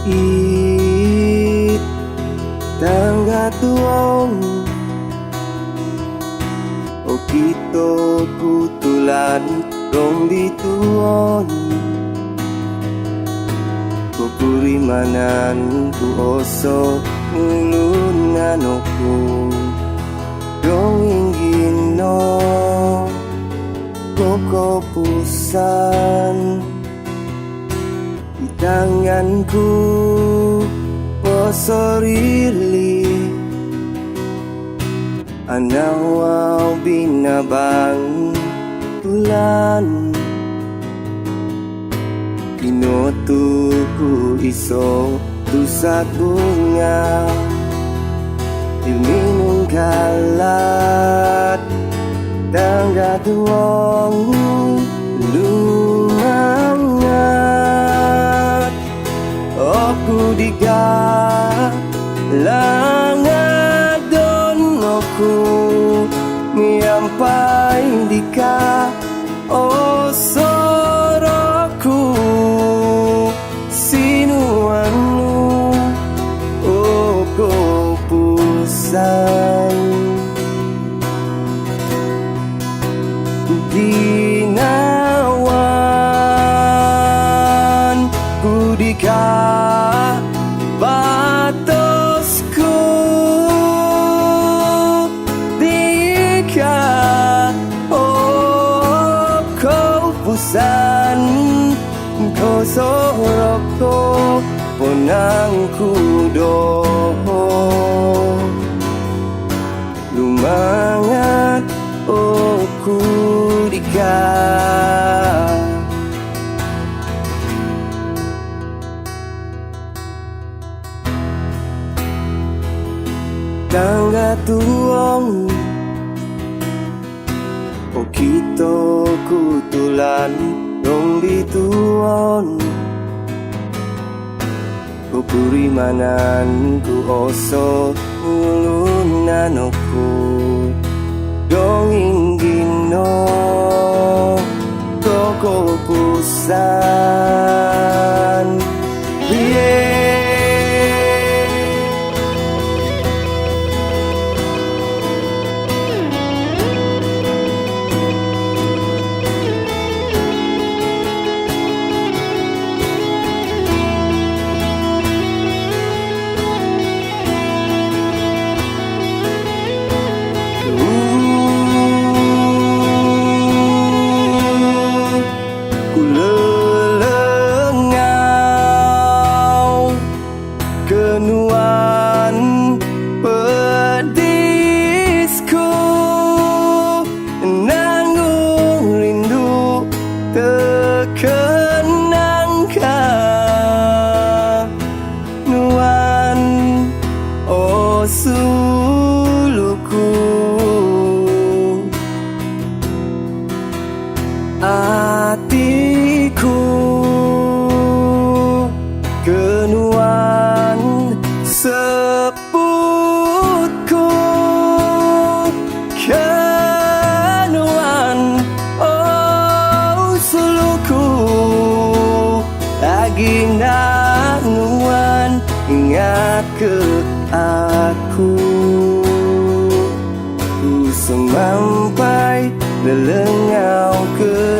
It tangga tuong o kito kutulan rong bituon kupurimanan ku oso ngulunan aku rong inggino koko pusan di tanganku posorili anawaw binabang tulan inutuku iso tusat bunga ilminong kalat tangga tuong lumangat aku diga langadon aku miampai dika o soroku sinuanu o pusan ginawan ku dika batosku dika oh kau pusan kau soroko ponangku doho lumangat oh ku dika tangga tuong o kito kutulan rong bituon kupurimanan ku oso ngulunan aku dong inggino koko pusan kenuan pedisku nanggung rindu terkenangka nuan o suluku atiku kenuan seputku kenuan oh suluku lagi nuan ingat ke aku ku semampai lelengau ke